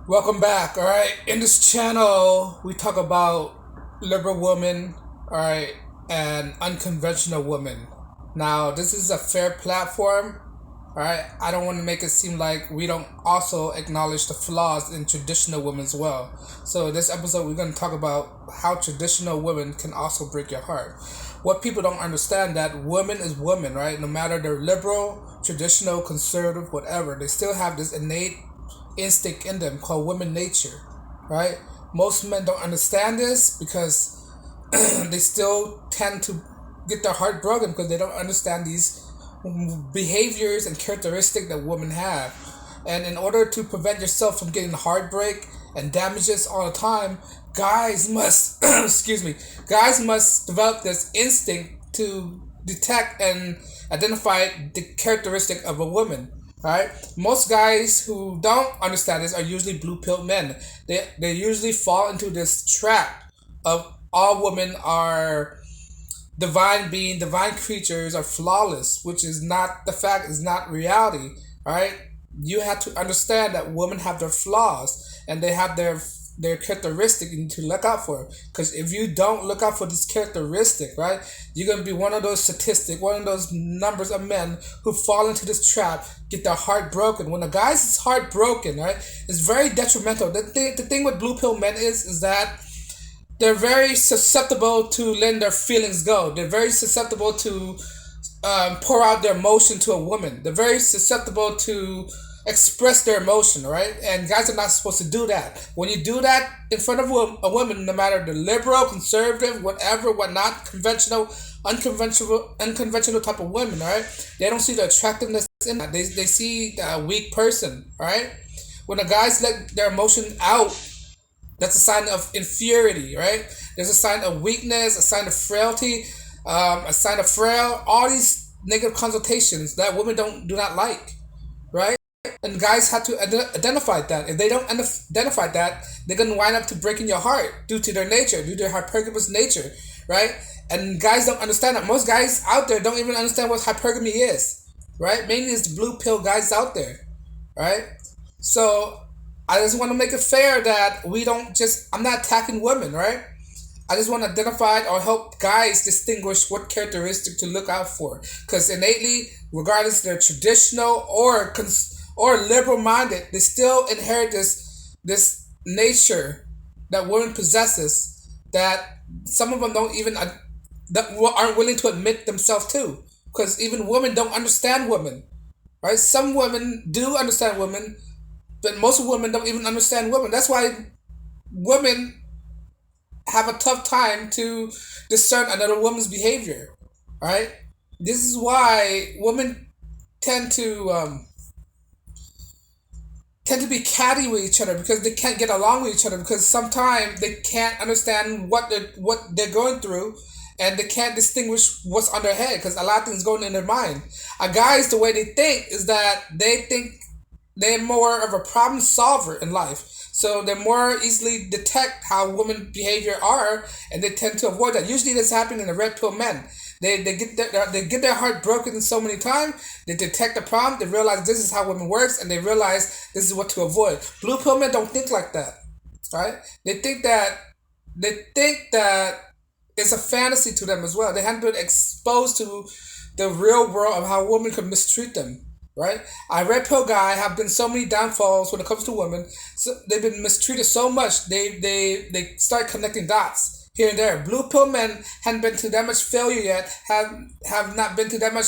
Welcome back. All right, in this channel, we talk about liberal women, all right, and unconventional women. Now, this is a fair platform, all right. I don't want to make it seem like we don't also acknowledge the flaws in traditional women as well. So, this episode, we're going to talk about how traditional women can also break your heart. What people don't understand that woman is woman, right? No matter they're liberal, traditional, conservative, whatever, they still have this innate instinct in them called women nature, right? Most men don't understand this because they still tend to get their heart broken because they don't understand these behaviors and characteristics that women have. And in order to prevent yourself from getting heartbreak and damages all the time, guys must excuse me, guys must develop this instinct to detect and identify the characteristic of a woman. Alright? Most guys who don't understand this are usually blue pill men. They usually fall into this trap of all women are divine being, divine creatures are flawless, which is not the fact, is not reality. Alright? You have to understand that women have their flaws and they have their characteristic you need to look out for. Because if you don't look out for this characteristic, right, you're gonna be one of those statistics, one of those numbers of men who fall into this trap, get their heart broken. When a guy's heart broken, right, it's very detrimental. The thing with blue pill men is that they're very susceptible to letting their feelings go. They're very susceptible to pour out their emotion to a woman. They're very susceptible to express their emotion, right? And guys are not supposed to do that. When you do that in front of a woman, no matter the liberal, conservative, whatever, whatnot, conventional, unconventional type of women, right? They don't see the attractiveness in that. They see a weak person, right? When the guys let their emotion out, that's a sign of inferiority, right? There's a sign of weakness, a sign of frailty, a sign of frail. All these negative connotations that women do not like, right? And guys have to identify that. If they don't identify that, they're gonna wind up to breaking your heart due to their nature, due to their hypergamous nature, right? And guys don't understand that. Most guys out there don't even understand what hypergamy is, right? Mainly it's the blue pill guys out there, right? So I just want to make it fair that we don't just. I'm not attacking women, right? I just want to identify or help guys distinguish what characteristic to look out for. Because innately, regardless if they're traditional or liberal minded, they still inherit this nature that women possesses that some of them don't even that aren't willing to admit themselves to. Because even women don't understand women, right? Some women do understand women, but most women don't even understand women. That's why women have a tough time to discern another woman's behavior, right? This is why women tend to tend to be catty with each other because they can't get along with each other because sometimes they can't understand what they're going through and they can't distinguish what's on their head because a lot of things going in their mind. A guys, the way they think is that they think they're more of a problem solver in life. So they more easily detect how women behavior are, and they tend to avoid that. Usually, this happens in the red pill men. They get their heart broken so many times. They detect the problem. They realize this is how women works, and they realize this is what to avoid. Blue pill men don't think like that, right? They think that it's a fantasy to them as well. They haven't been exposed to the real world of how women can mistreat them, right? I red pill guy have been so many downfalls when it comes to women. So they've been mistreated so much. They start connecting dots here and there. Blue pill men haven't been to that much failure yet. Have not been to that much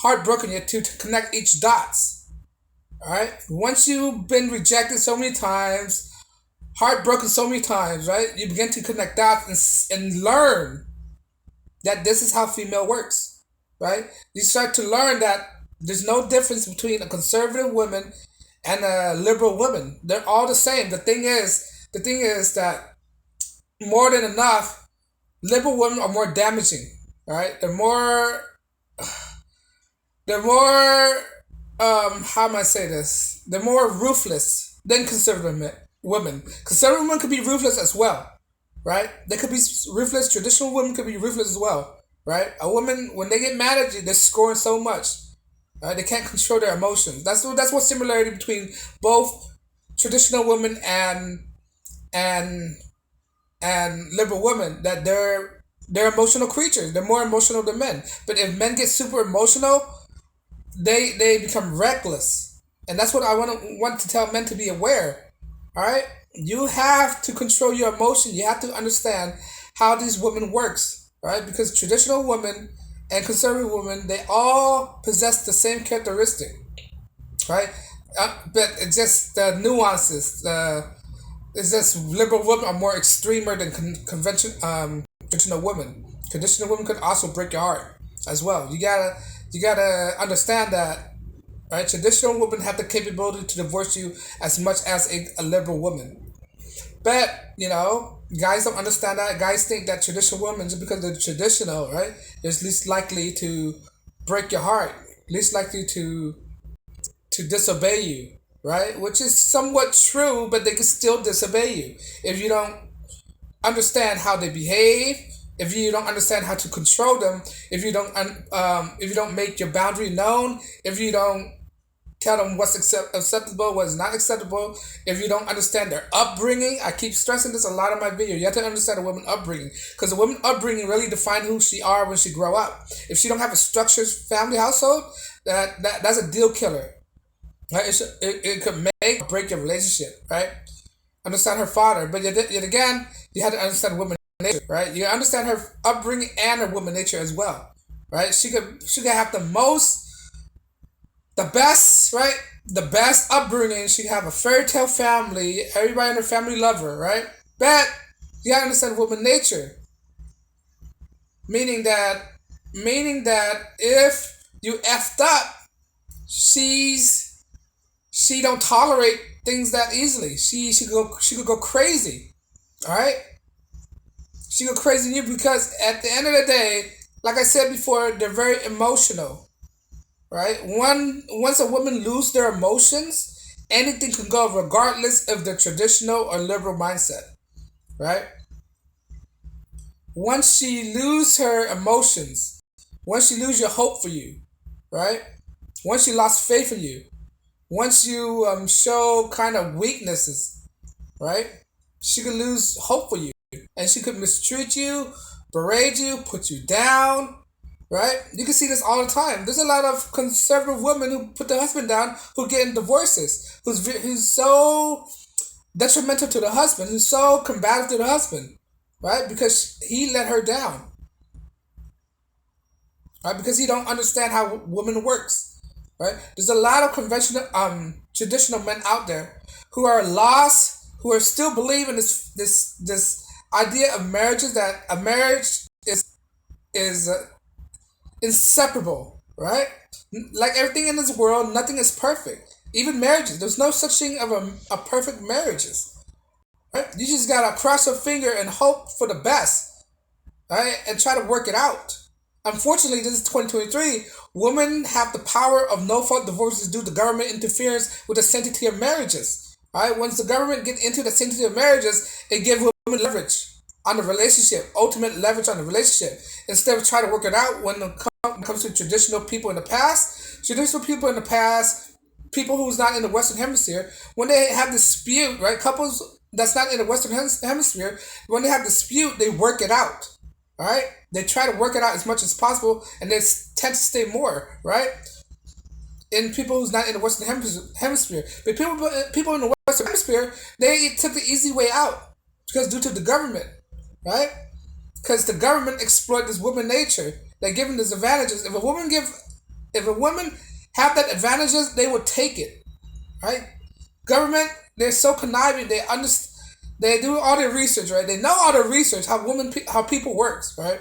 heartbroken yet to connect each dots. All right. Once you've been rejected so many times, heartbroken so many times, right? You begin to connect dots and learn that this is how female works, right? You start to learn that there's no difference between a conservative woman and a liberal woman. They're all the same. The thing is that more than enough, liberal women are more damaging, right? They're more how am I say this? They're more ruthless than conservative women. Conservative women could be ruthless as well, right? They could be ruthless. Traditional women could be ruthless as well, right? A woman when they get mad at you, they're scoring so much. Right? They can't control their emotions. That's what's similarity between both traditional women and and liberal women, that they're emotional creatures. They're more emotional than men. But if men get super emotional, they become reckless, and that's what I want to tell men to be aware. All right, you have to control your emotion. You have to understand how these women works. All right, because traditional women and conservative women, they all possess the same characteristic. Right, but it's just the nuances. It's just liberal women are more extremer than traditional women. Traditional women could also break your heart as well. You gotta understand that, right? Traditional women have the capability to divorce you as much as a liberal woman. But guys don't understand that. Guys think that traditional women, just because they're traditional, right, is least likely to break your heart, least likely to disobey you, right? Which is somewhat true, but they can still disobey you if you don't understand how they behave, if you don't understand how to control them, if you don't make your boundary known, if you don't tell them what's acceptable, what's not acceptable, if you don't understand their upbringing. I keep stressing this a lot in my video. You have to understand a woman's upbringing, because a woman's upbringing really defines who she are when she grow up. If she don't have a structured family household, that's a deal killer. Right? It could make or break your relationship, right? Understand her father, but yet again, you have to understand woman nature, right? You understand her upbringing and her woman nature as well, right? She could have the best, right? The best upbringing. She have a fairy tale family. Everybody in her family love her, right? But you gotta understand woman nature, meaning that if you effed up, she don't tolerate things that easily. She could go crazy. All right, she go crazy in you, because at the end of the day, like I said before, they're very emotional. Right? Once a woman lose their emotions, anything can go, regardless of the traditional or liberal mindset. Right? Once she lose her emotions, once she lose your hope for you, right? Once she lost faith in you, once you show kind of weaknesses, right? She could lose hope for you, and she could mistreat you, berate you, put you down, right? You can see this all the time. There's a lot of conservative women who put their husband down, who get in divorces, who's so detrimental to the husband, who's so combative to the husband, right? Because he let her down, right? Because he don't understand how woman works, right? There's a lot of conventional, traditional men out there who are lost, who are still believing this idea of marriages, that a marriage is inseparable, right? Like everything in this world, nothing is perfect. Even marriages, there's no such thing of a perfect marriages, right? You just gotta cross your finger and hope for the best, right? And try to work it out. Unfortunately, this is 2023. Women have the power of no-fault divorces due to government interference with the sanctity of marriages. Right? Once the government get into the sanctity of marriages, it gives women leverage on the relationship, ultimate leverage on the relationship. Instead of trying to work it out when it comes to traditional people in the past, people who's not in the Western Hemisphere, when they have dispute, right? Couples that's not in the Western Hemisphere, when they have dispute, they work it out. Right? They try to work it out as much as possible, and they tend to stay more, right? In people who's not in the Western Hemisphere. But people in the Western Hemisphere, they took the easy way out, because due to the government, right? Because the government exploit this woman nature. They give them these advantages. If a woman have that advantages, they will take it, right? Government, they're so conniving. They understand. They do all their research, right? They know all the research, how people works, right?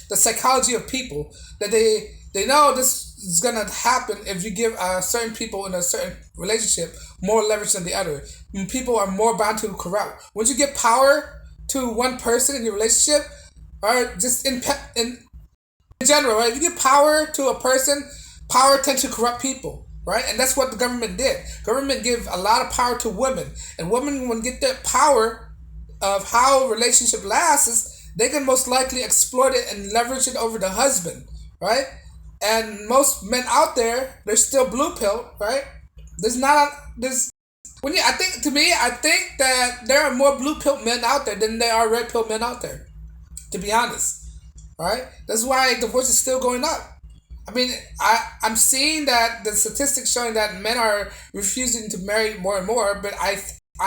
The psychology of people, that they know this is gonna happen if you give certain people in a certain relationship more leverage than the other. People are more bound to corrupt. Once you give power to one person in your relationship, or just in general, right? If you give power to a person, power tends to corrupt people. Right? And that's what the government did. Government give a lot of power to women. And women, when get that power of how a relationship lasts, they can most likely exploit it and leverage it over the husband. Right? And most men out there, they're still blue pill, right? There's I think, to me, I think that there are more blue pill men out there than there are red pill men out there. To be honest, all right. That's why divorce is still going up. I mean, I'm seeing that the statistics showing that men are refusing to marry more and more, but I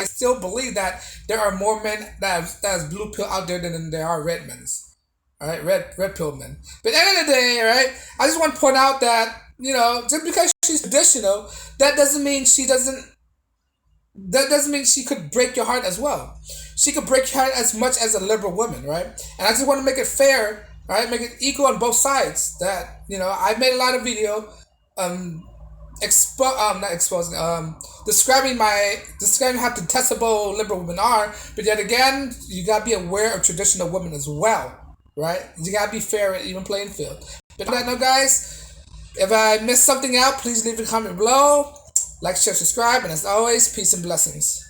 still believe that there are more men that has blue pill out there than there are red men's. All right, red pill men. But at the end of the day, right, I just want to point out that just because she's traditional, that doesn't mean she could break your heart as well. She could break your heart as much as a liberal woman, right? And I just want to make it fair, right? Make it equal on both sides. That I made a lot of video, um, not exposing, describing how detestable liberal women are. But yet again, you gotta be aware of traditional women as well, right? You gotta be fair at even playing field. But on that note, guys, if I missed something out, please leave a comment below. Like, share, subscribe, and as always, peace and blessings.